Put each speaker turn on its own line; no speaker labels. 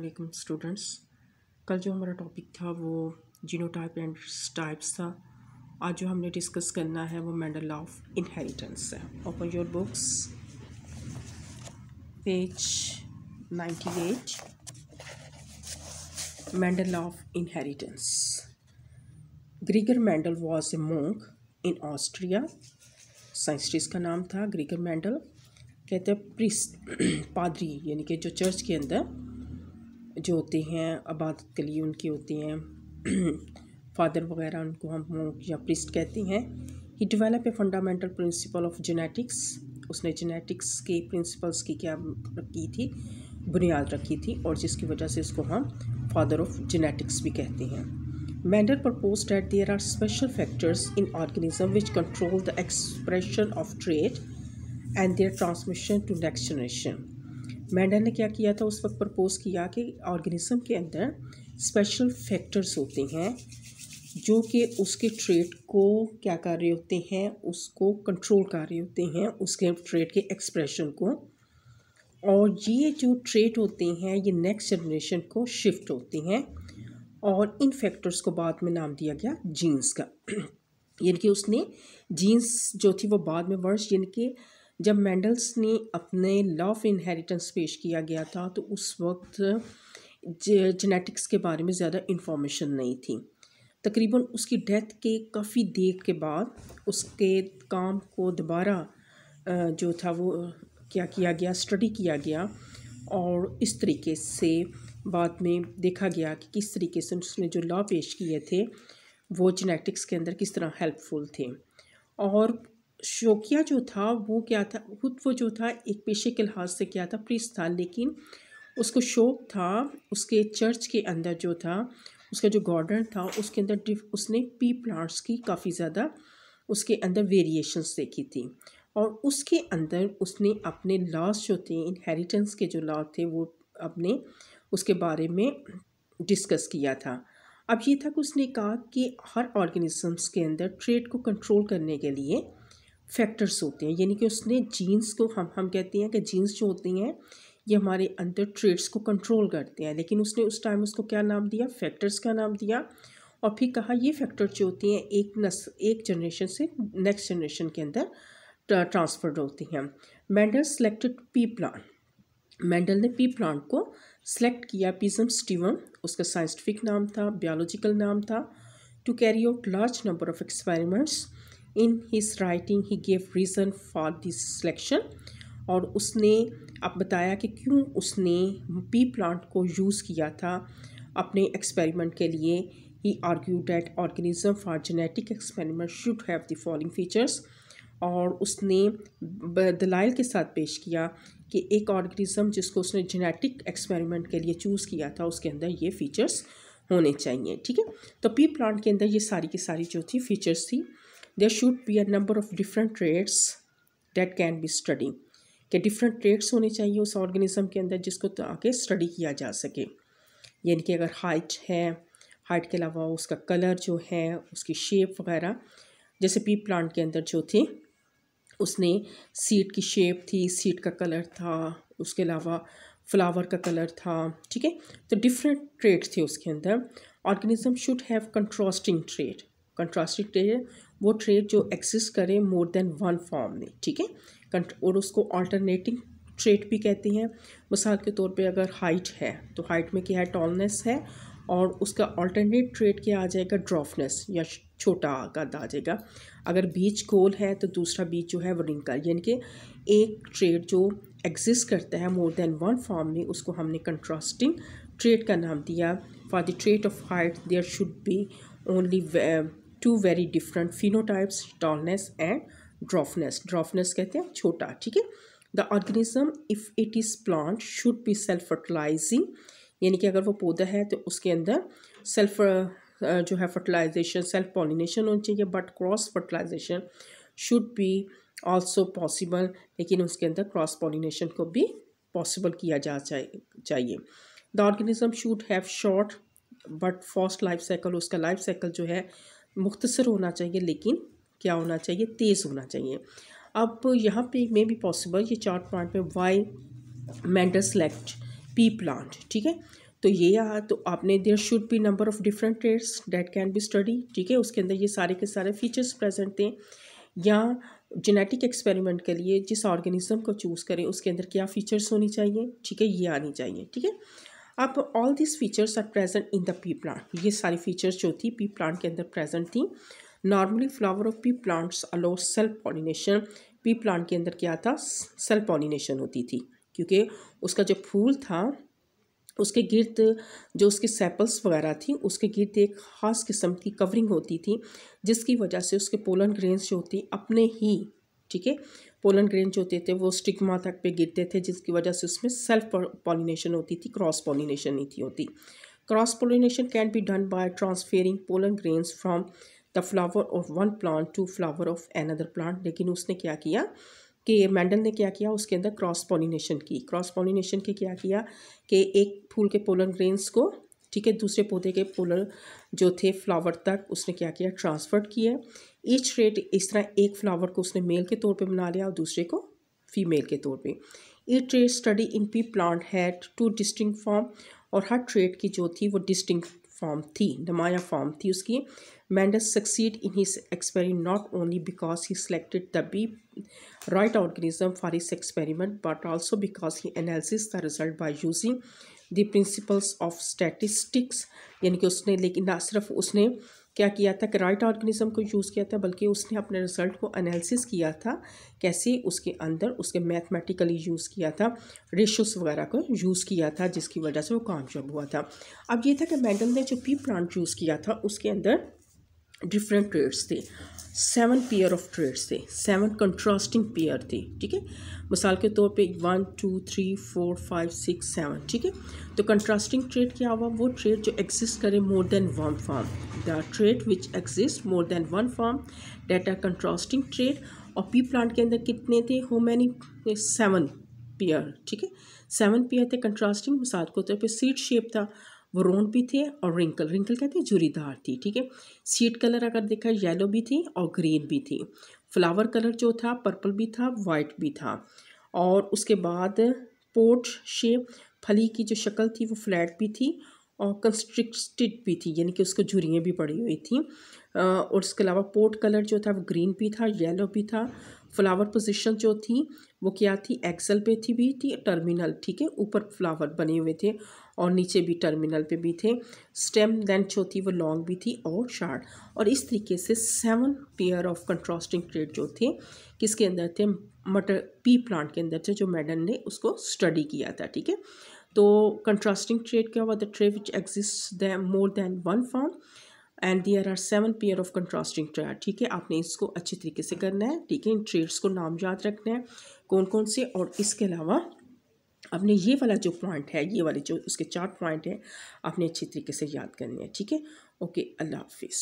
वालेकुम स्टूडेंट्स। कल जो हमारा टॉपिक था वो जीनोटाइप एंड टाइप्स था। आज जो हमने डिस्कस करना है वो मेंडल लॉ ऑफ इनहेरिटेंस है। Open your books, page 98, Mendel law of inheritance. ग्रीगर Mendel was a monk in Austria. Scientist का नाम था ग्रीगर मेंडल। कहते हैं प्रीस्ट, पादरी, यानी कि जो चर्च के अंदर जो होते हैं इबादत के लिए उनके होते हैं फादर वगैरह, उनको हम मोंक या प्रीस्ट कहते हैं। He develop a fundamental principle of genetics. उसने जेनेटिक्स के प्रिंसिपल्स की क्या रखी थी, बुनियाद रखी थी, और जिसकी वजह से इसको हम फादर ऑफ जेनेटिक्स भी कहते हैं। Mendel proposed that there are special factors in organism which control the expression of trait and their transmission to next generation. Mendel ने क्या किया था, उस वक्त प्रपोज किया कि ऑर्गेनिज्म के अंदर स्पेशल फैक्टर्स होते हैं जो कि उसके ट्रेट को क्या कर रहे होते हैं, उसको कंट्रोल कर रहे होते हैं, उसके ट्रेट के एक्सप्रेशन को। और ये जो ट्रेट होते हैं ये नेक्स्ट जनरेशन को शिफ्ट होते हैं, और इन फैक्टर्स को बाद में नाम दिया गया जीन्स का। यानी कि उसने जीन्स जो थी वो बाद में वर्ड्स, यानी कि जब मेंडल्स ने अपने लॉ ऑफ इनहेरिटेंस पेश किया गया था तो उस वक्त जेनेटिक्स के बारे में ज़्यादा इंफॉर्मेशन नहीं थी। तकरीबन उसकी डेथ के काफ़ी देर के बाद उसके काम को दोबारा जो था वो क्या किया गया, स्टडी किया गया, और इस तरीके से बाद में देखा गया कि किस तरीके से उसने जो लॉ पेश किए थे वो जेनेटिक्स के अंदर किस तरह हेल्पफुल थे। और शौकिया जो था वो क्या था, खुद वो जो था एक पेशे के लिहाज से क्या था, प्रीस्ट था, लेकिन उसको शौक था उसके चर्च के अंदर जो था, उसका जो गार्डन था उसके अंदर उसने पी प्लांट्स की काफ़ी ज़्यादा उसके अंदर वेरिएशंस देखी थी, और उसके अंदर उसने अपने लॉस जो थे, इनहेरिटेंस के जो लॉ थे, वो अपने उसके बारे में डिस्कस किया था। अब ये था कि उसने कहा कि हर ऑर्गेनिजम्स के अंदर ट्रेट को कंट्रोल करने के लिए फैक्टर्स होते हैं, यानी कि उसने जीन्स को हम कहते हैं कि जीन्स जो होती हैं ये हमारे अंदर ट्रेट्स को कंट्रोल करते हैं, लेकिन उसने उस टाइम उसको क्या नाम दिया, फैक्टर्स का नाम दिया। और फिर कहा ये फैक्टर जो होती हैं एक जनरेशन से नेक्स्ट जनरेशन के अंदर ट्रांसफर्ड होती हैं। Mendel selected P plant. Mendel ने पी प्लांट को सेलेक्ट किया, पिजम स्टिवम उसका साइंटिफिक नाम था, बायोलॉजिकल नाम था। To carry out large number of experiments in his writing he gave reason for this selection. और उसने अब बताया कि क्यों उसने पी प्लांट को यूज़ किया था अपने एक्सपेरिमेंट के लिए। He argued that organism for genetic experiment should have the following features. और उसने दलाइल के साथ पेश किया कि एक ऑर्गेनिज्म जिसको उसने जेनेटिक एक्सपेरिमेंट के लिए चूज़ किया था उसके अंदर ये फ़ीचर्स होने चाहिए। ठीक है, तो पी प्लांट के अंदर ये सारी की सारी जो थी फीचर्स थी। There should be a number of different traits that can be study, कि डिफरेंट ट्रेट्स होने चाहिए उस ऑर्गेनिज्म के अंदर जिसको तो आगे स्टडी किया जा सके। यानी कि अगर हाइट है, हाइट के अलावा उसका कलर जो है, उसकी शेप वगैरह, जैसे पी प्लांट के अंदर जो थी उसने सीड की शेप थी, सीड का कलर था, उसके अलावा फ्लावर का कलर था। ठीक है, तो डिफरेंट ट्रेट थे उसके अंदर। Organism should have contrasting trait. Contrasting trait वो ट्रेट जो एग्जिस्ट करे मोर देन वन फॉर्म में। ठीक है, और उसको अल्टरनेटिंग ट्रेट भी कहते हैं। मिसाल के तौर पे अगर हाइट है तो हाइट में क्या है, टॉलनेस है, और उसका अल्टरनेट ट्रेट क्या आ जाएगा, ड्रॉफनेस या छोटा कद आ जाएगा। अगर बीच गोल है तो दूसरा बीच जो है वो रिंकल, यानी कि एक ट्रेट जो एग्जिस्ट करता है मोर देन वन फॉर्म में उसको हमने कंट्रास्टिंग ट्रेट का नाम दिया। For the trait of height there should be only two very different phenotypes, tallness and dwarfness. Dwarfness कहते हैं छोटा। ठीक है, the organism if it is plant should be self fertilising, यानी कि अगर वो पौधा है तो उसके अंदर सेल्फ जो है फर्टिलाइजेशन, सेल्फ पॉलिनेशन होनी चाहिए, but cross fertilization should be also possible, लेकिन उसके अंदर क्रॉस पॉलिनेशन को भी पॉसिबल किया जा चाहिए। The organism should have short but fast life cycle. उसका लाइफ साइकिल जो है मुख्तसर होना चाहिए, लेकिन क्या होना चाहिए, तेज़ होना चाहिए। अब यहाँ पे मे भी पॉसिबल, ये चार्ट पॉइंट में why Mendel select pea plant, ठीक है। तो ये यहाँ तो आपने there should be number of different traits that can be study, ठीक है। उसके अंदर ये सारे के सारे फीचर्स प्रेजेंट थे। या जेनेटिक एक्सपेरिमेंट के लिए जिस ऑर्गेनिज्म को चूज़ करें उसके अंदर क्या फीचर्स होनी चाहिए, ठीक है, ये आनी चाहिए, ठीक है। अब all this features are present in the pea plant, ये सारी फीचर्स जो थी पी प्लांट के अंदर प्रेजेंट थी। Normally flower of P plants allow self pollination, P plant के अंदर क्या था, सेल्फ पॉलिनेशन होती थी, क्योंकि उसका जो फूल था उसके गिर्द जो उसके सेपल्स वगैरह थी उसके गिर्द एक ख़ास किस्म की कवरिंग होती थी, जिसकी वजह से उसके पोलन ग्रेन्स जो होती अपने ही, ठीक है, पोलन ग्रेन जो होते थे वो स्टिग्मा तक पे गिरते थे, जिसकी वजह से उसमें सेल्फ पॉलिनेशन होती थी, क्रॉस पॉलिनेशन नहीं थी होती। Cross pollination can be done by transferring pollen grains from the flower of one plant to flower of another plant. लेकिन उसने क्या किया कि मेंडल ने क्या किया, उसके अंदर क्रॉस पॉलिनेशन की। क्रॉस पॉलिनेशन के क्या किया कि एक फूल के पोलन ग्रेन्स को, ठीक है, दूसरे पौधे के पोलन जो थे फ्लावर तक उसने क्या किया, ट्रांसफर किया। ईच ट्रेट इस तरह एक फ्लावर को उसने मेल के तौर पे बना लिया और दूसरे को फीमेल के तौर पे। Each trait study in P plant had 2 distinct form, और हर ट्रेट की जो थी वो डिस्टिंक्ट फॉर्म थी, नुमाया फॉर्म थी उसकी। Mendel succeed in his experiment not only because he selected the right organism for his experiment, but also because he analyzed the result by using the principles of statistics। यानी कि उसने, लेकिन ना सिर्फ उसने क्या किया था कि राइट ऑर्गेनिज्म को यूज़ किया था, बल्कि उसने अपने रिजल्ट को एनालिसिस किया था, कैसे उसके अंदर उसके मैथमेटिकली यूज़ किया था, रेशोस वगैरह को यूज़ किया था, जिसकी वजह से वो कामयाब हुआ था। अब ये था कि मेंडल ने जो पी प्लांट यूज़ किया था उसके अंदर डिफरेंट ट्रेड्स थे, 7 पेयर ऑफ ट्रेड्स थे, 7 कंट्रास्टिंग पेयर थे, ठीक है। मिसाल के तौर पे 1 2 3 4 5 6 7, ठीक है। तो कंट्रास्टिंग ट्रेड क्या हुआ, वो ट्रेड जो एग्जिस्ट करे more than one form, the trait which exist more than one form that are contrasting trait. और पी प्लांट के अंदर कितने थे, हाउ मैनी, 7 पेयर, ठीक है, 7 पेयर थे कंट्रास्टिंग। मिसाल के तौर पे सीड शेप था, वो रोंड भी थे, और रिंकल, रिंकल कहते हैं झुरीदार थी, ठीक है। सीड कलर अगर देखा येलो भी थी और ग्रीन भी थी। फ्लावर कलर जो था पर्पल भी था, वाइट भी था। और उसके बाद पोट शेप, फली की जो शक्ल थी वो फ्लैट भी थी और कंस्ट्रिक्टेड भी थी, यानी कि उसको झुरियाँ भी पड़ी हुई थी। और उसके अलावा पोट कलर जो था वो ग्रीन भी था, येलो भी था। फ्लावर पोजीशन जो थी वो क्या थी, एक्सल पे थी भी थी, टर्मिनल, ठीक है, ऊपर फ्लावर बने हुए थे और नीचे भी टर्मिनल पे भी थे। स्टेम लेंथ जो थी वो लॉन्ग भी थी और शार्ट। और इस तरीके से 7 पेयर ऑफ कंट्रास्टिंग ट्रेड जो थे किसके अंदर थे, मटर पी प्लांट के अंदर थे, जो मेंडल ने उसको स्टडी किया था, ठीक है। तो कंट्रास्टिंग ट्रेड क्या हुआ, the trait which exist the more than one form and there are 7 pair of contrasting trait, ठीक है। आपने इसको अच्छी तरीके से करना है, ठीक है। इन ट्रेड्स को नाम याद रखना है कौन कौन से, और इसके अलावा आपने ये वाला जो पॉइंट है, ये वाले जो उसके 4 पॉइंट हैं, आपने अच्छी तरीके से याद करने हैं, ठीक है। ओके, अल्लाह हाफिज़।